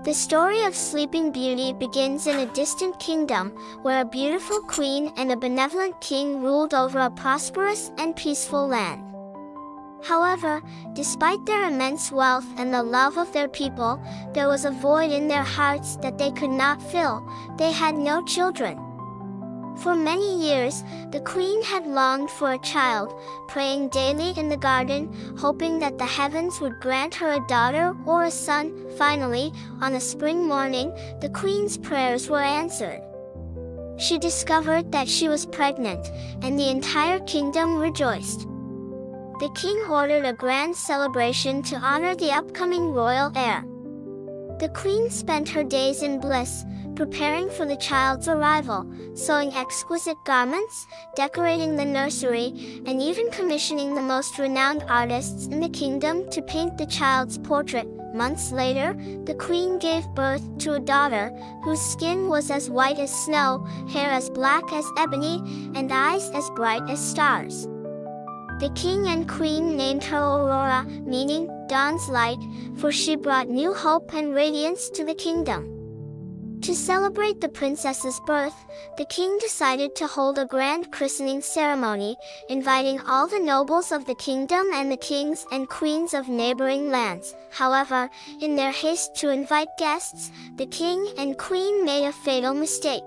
The story of Sleeping Beauty begins in a distant kingdom, where a beautiful queen and a benevolent king ruled over a prosperous and peaceful land. However, despite their immense wealth and the love of their people, there was a void in their hearts that they could not fill. They had no children. For many years, the queen had longed for a child, praying daily in the garden, hoping that the heavens would grant her a daughter or a son. Finally, on a spring morning, the queen's prayers were answered. She discovered that she was pregnant, and the entire kingdom rejoiced. The king ordered a grand celebration to honor the upcoming royal heir. The queen spent her days in bliss, preparing for the child's arrival, sewing exquisite garments, decorating the nursery, and even commissioning the most renowned artists in the kingdom to paint the child's portrait. Months later, the queen gave birth to a daughter, whose skin was as white as snow, hair as black as ebony, and eyes as bright as stars. The king and queen named her Aurora, meaning dawn's light, for she brought new hope and radiance to the kingdom. To celebrate the princess's birth, the king decided to hold a grand christening ceremony, inviting all the nobles of the kingdom and the kings and queens of neighboring lands. However, in their haste to invite guests, the king and queen made a fatal mistake.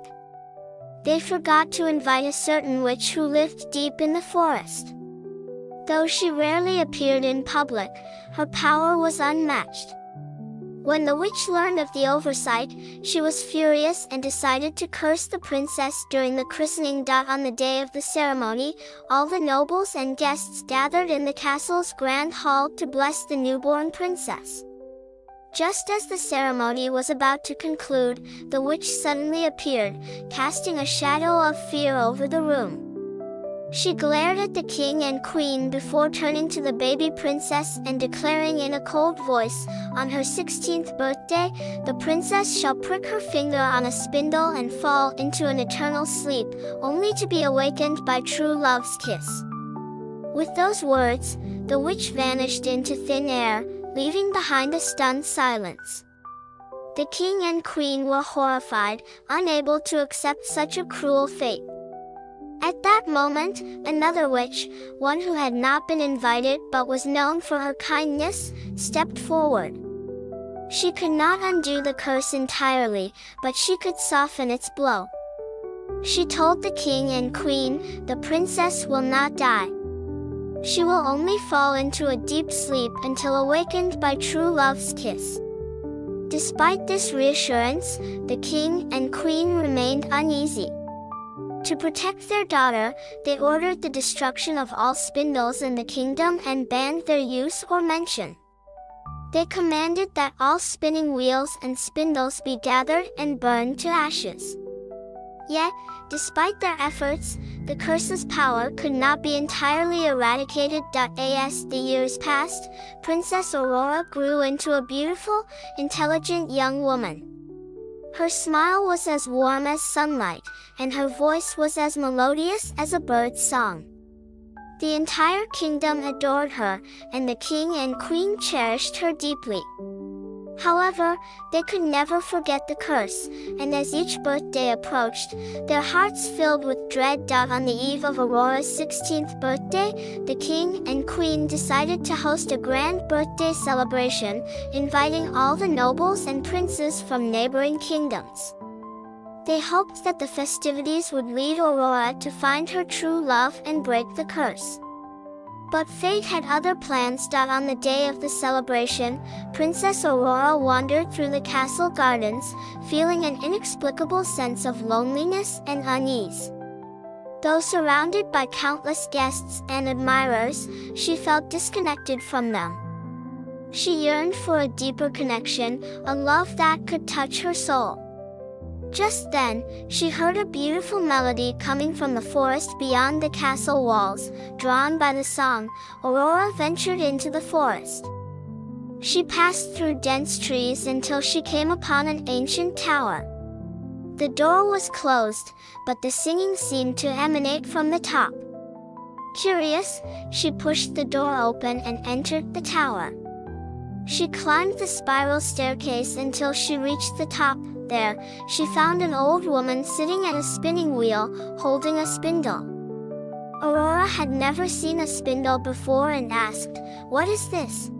They forgot to invite a certain witch who lived deep in the forest. Though she rarely appeared in public, her power was unmatched. When the witch learned of the oversight, she was furious and decided to curse the princess during the christening. On the day of the ceremony, all the nobles and guests gathered in the castle's grand hall to bless the newborn princess. Just as the ceremony was about to conclude, the witch suddenly appeared, casting a shadow of fear over the room. She glared at the king and queen before turning to the baby princess and declaring in a cold voice, "On her 16th birthday, the princess shall prick her finger on a spindle and fall into an eternal sleep, only to be awakened by true love's kiss." With those words, the witch vanished into thin air, leaving behind a stunned silence. The king and queen were horrified, unable to accept such a cruel fate. At that moment, another witch, one who had not been invited but was known for her kindness, stepped forward. She could not undo the curse entirely, but she could soften its blow. She told the king and queen, "The princess will not die. She will only fall into a deep sleep until awakened by true love's kiss." Despite this reassurance, the king and queen remained uneasy. To protect their daughter, they ordered the destruction of all spindles in the kingdom and banned their use or mention. They commanded that all spinning wheels and spindles be gathered and burned to ashes. Yet, despite their efforts, the curse's power could not be entirely eradicated. As the years passed, Princess Aurora grew into a beautiful, intelligent young woman. Her smile was as warm as sunlight, and her voice was as melodious as a bird's song. The entire kingdom adored her, and the king and queen cherished her deeply. However, they could never forget the curse, and as each birthday approached, their hearts filled with dread. On the eve of Aurora's 16th birthday, the king and queen decided to host a grand birthday celebration, inviting all the nobles and princes from neighboring kingdoms. They hoped that the festivities would lead Aurora to find her true love and break the curse. But fate had other plans. On the day of the celebration, Princess Aurora wandered through the castle gardens, feeling an inexplicable sense of loneliness and unease. Though surrounded by countless guests and admirers, she felt disconnected from them. She yearned for a deeper connection, a love that could touch her soul. Just then, she heard a beautiful melody coming from the forest beyond the castle walls. Drawn by the song, Aurora ventured into the forest. She passed through dense trees until she came upon an ancient tower. The door was closed, but the singing seemed to emanate from the top. Curious, she pushed the door open and entered the tower. She climbed the spiral staircase until she reached the top. There, she found an old woman sitting at a spinning wheel, holding a spindle. Aurora had never seen a spindle before and asked, "What is this?"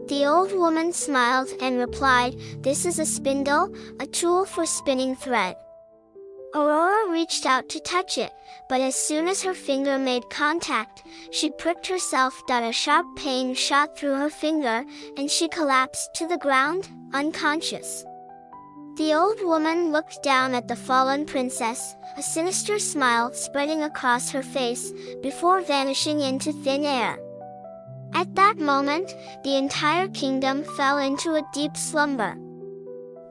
The old woman smiled and replied, "This is a spindle, a tool for spinning thread." Aurora reached out to touch it, but as soon as her finger made contact, she pricked herself. A sharp pain shot through her finger, and she collapsed to the ground, unconscious. The old woman looked down at the fallen princess, a sinister smile spreading across her face, before vanishing into thin air. At that moment, the entire kingdom fell into a deep slumber.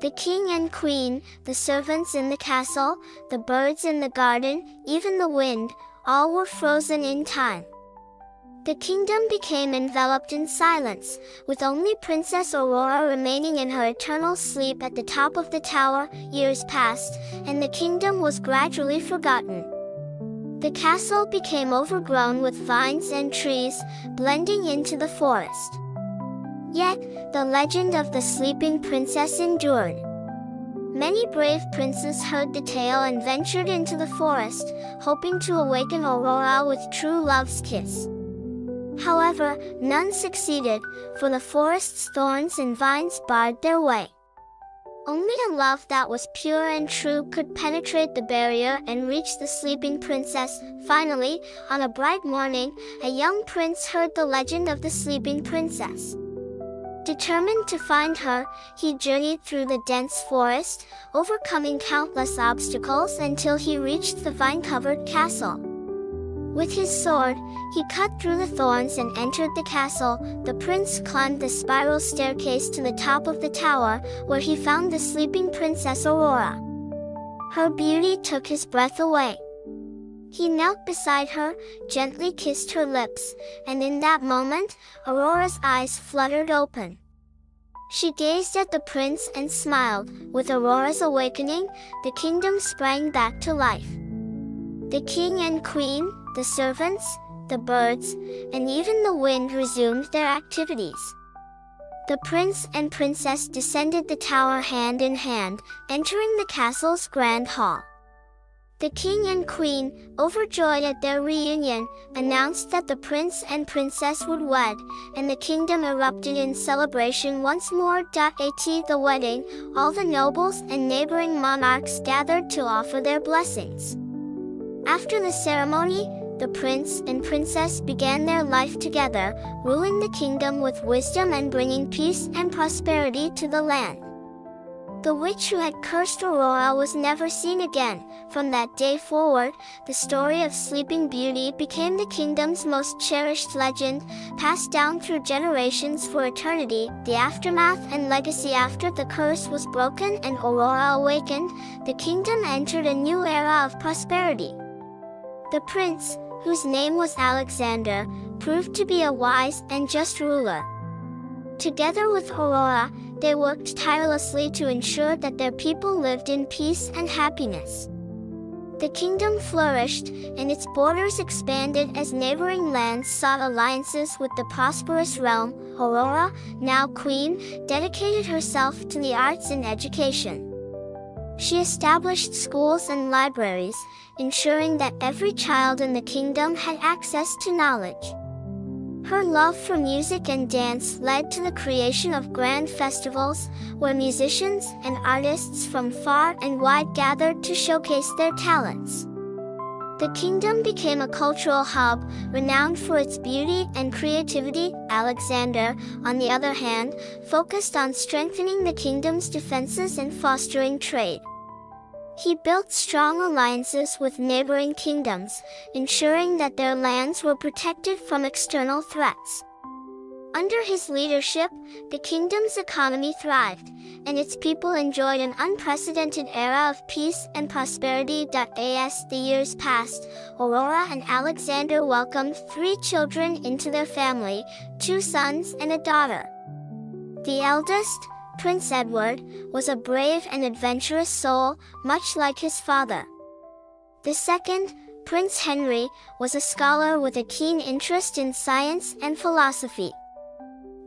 The king and queen, the servants in the castle, the birds in the garden, even the wind, all were frozen in time. The kingdom became enveloped in silence, with only Princess Aurora remaining in her eternal sleep at the top of the tower. Years passed, and the kingdom was gradually forgotten. The castle became overgrown with vines and trees, blending into the forest. Yet, the legend of the sleeping princess endured. Many brave princes heard the tale and ventured into the forest, hoping to awaken Aurora with true love's kiss. However, none succeeded, for the forest's thorns and vines barred their way. Only a love that was pure and true could penetrate the barrier and reach the sleeping princess. Finally, on a bright morning, a young prince heard the legend of the sleeping princess. Determined to find her, he journeyed through the dense forest, overcoming countless obstacles until he reached the vine-covered castle. With his sword, he cut through the thorns and entered the castle. The prince climbed the spiral staircase to the top of the tower, where he found the sleeping Princess Aurora. Her beauty took his breath away. He knelt beside her, gently kissed her lips, and in that moment, Aurora's eyes fluttered open. She gazed at the prince and smiled. With Aurora's awakening, the kingdom sprang back to life. The king and queen, the servants, the birds, and even the wind resumed their activities. The prince and princess descended the tower hand in hand, entering the castle's grand hall. The king and queen, overjoyed at their reunion, announced that the prince and princess would wed, and the kingdom erupted in celebration once more. At the wedding, all the nobles and neighboring monarchs gathered to offer their blessings. After the ceremony, the prince and princess began their life together, ruling the kingdom with wisdom and bringing peace and prosperity to the land. The witch who had cursed Aurora was never seen again. From that day forward, the story of Sleeping Beauty became the kingdom's most cherished legend, passed down through generations for eternity. The aftermath and legacy after the curse was broken and Aurora awakened, the kingdom entered a new era of prosperity. The prince, whose name was Alexander, proved to be a wise and just ruler. Together with Aurora, they worked tirelessly to ensure that their people lived in peace and happiness. The kingdom flourished, and its borders expanded as neighboring lands sought alliances with the prosperous realm. Aurora, now queen, dedicated herself to the arts and education. She established schools and libraries, ensuring that every child in the kingdom had access to knowledge. Her love for music and dance led to the creation of grand festivals, where musicians and artists from far and wide gathered to showcase their talents. The kingdom became a cultural hub, renowned for its beauty and creativity. Alexander, on the other hand, focused on strengthening the kingdom's defenses and fostering trade. He built strong alliances with neighboring kingdoms, ensuring that their lands were protected from external threats. Under his leadership, the kingdom's economy thrived, and its people enjoyed an unprecedented era of peace and prosperity. As the years passed, Aurora and Alexander welcomed 3 children into their family, 2 sons and a daughter. The eldest, Prince Edward, was a brave and adventurous soul, much like his father. The second, Prince Henry, was a scholar with a keen interest in science and philosophy.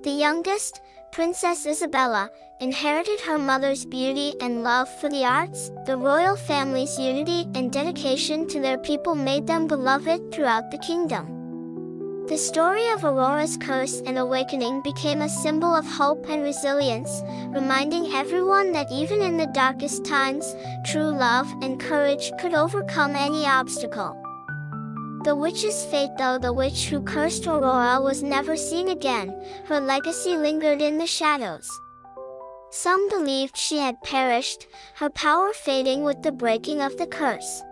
The youngest, Princess Isabella, inherited her mother's beauty and love for the arts. The royal family's unity and dedication to their people made them beloved throughout the kingdom. The story of Aurora's curse and awakening became a symbol of hope and resilience, reminding everyone that even in the darkest times, true love and courage could overcome any obstacle. The witch's fate, though the witch who cursed Aurora was never seen again, her legacy lingered in the shadows. Some believed she had perished, her power fading with the breaking of the curse.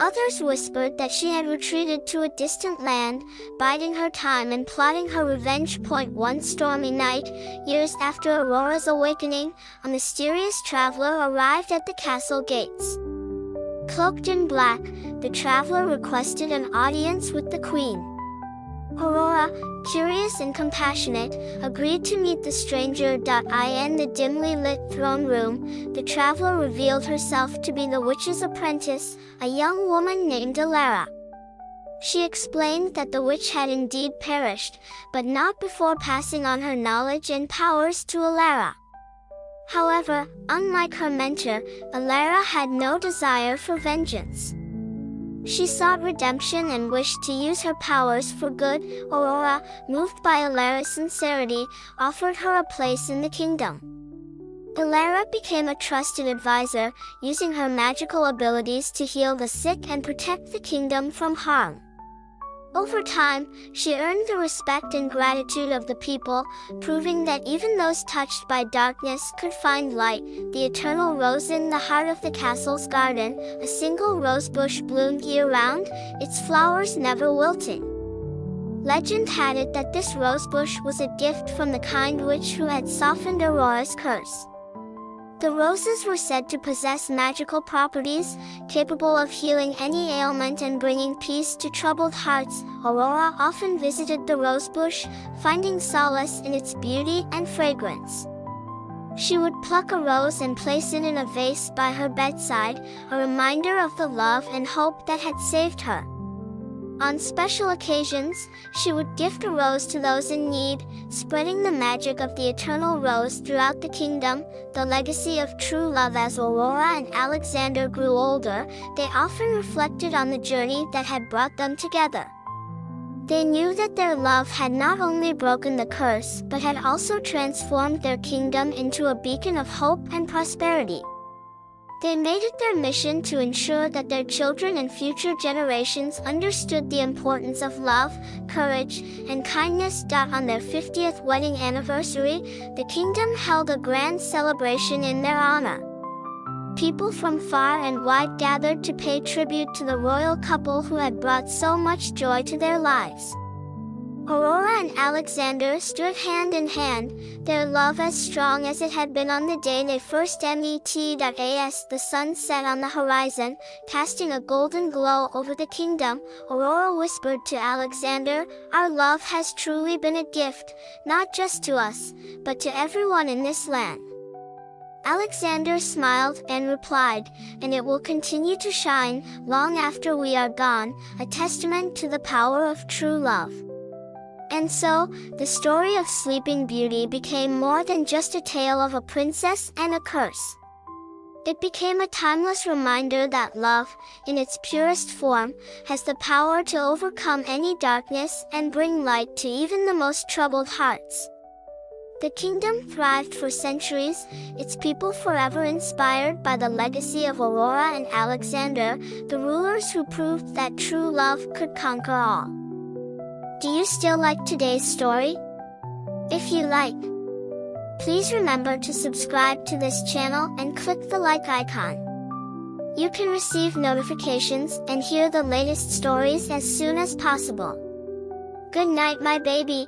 Others whispered that she had retreated to a distant land, biding her time and plotting her revenge. One stormy night, years after Aurora's awakening, a mysterious traveler arrived at the castle gates. Cloaked in black, the traveler requested an audience with the queen. Aurora, curious and compassionate, agreed to meet the stranger. In the dimly lit throne room, the traveler revealed herself to be the witch's apprentice, a young woman named Alara. She explained that the witch had indeed perished, but not before passing on her knowledge and powers to Alara. However, unlike her mentor, Alara had no desire for vengeance. She sought redemption and wished to use her powers for good. Aurora, moved by Alara's sincerity, offered her a place in the kingdom. Alara became a trusted advisor, using her magical abilities to heal the sick and protect the kingdom from harm. Over time, she earned the respect and gratitude of the people, proving that even those touched by darkness could find light. The eternal rose in the heart of the castle's garden, a single rosebush bloomed year-round, its flowers never wilting. Legend had it that this rosebush was a gift from the kind witch who had softened Aurora's curse. The roses were said to possess magical properties, capable of healing any ailment and bringing peace to troubled hearts. Aurora often visited the rosebush, finding solace in its beauty and fragrance. She would pluck a rose and place it in a vase by her bedside, a reminder of the love and hope that had saved her. On special occasions, she would gift a rose to those in need, spreading the magic of the eternal rose throughout the kingdom. The legacy of true love. As Aurora and Alexander grew older, they often reflected on the journey that had brought them together. They knew that their love had not only broken the curse, but had also transformed their kingdom into a beacon of hope and prosperity. They made it their mission to ensure that their children and future generations understood the importance of love, courage, and kindness. On their 50th wedding anniversary, the kingdom held a grand celebration in their honor. People from far and wide gathered to pay tribute to the royal couple who had brought so much joy to their lives. Aurora and Alexander stood hand in hand, their love as strong as it had been on the day they first met. As the sun set on the horizon, casting a golden glow over the kingdom, Aurora whispered to Alexander, "Our love has truly been a gift, not just to us, but to everyone in this land." Alexander smiled and replied, "And it will continue to shine long after we are gone, a testament to the power of true love." And so, the story of Sleeping Beauty became more than just a tale of a princess and a curse. It became a timeless reminder that love, in its purest form, has the power to overcome any darkness and bring light to even the most troubled hearts. The kingdom thrived for centuries, its people forever inspired by the legacy of Aurora and Alexander, the rulers who proved that true love could conquer all. Do you still like today's story? If you like, please remember to subscribe to this channel and click the like icon. You can receive notifications and hear the latest stories as soon as possible. Good night, my baby.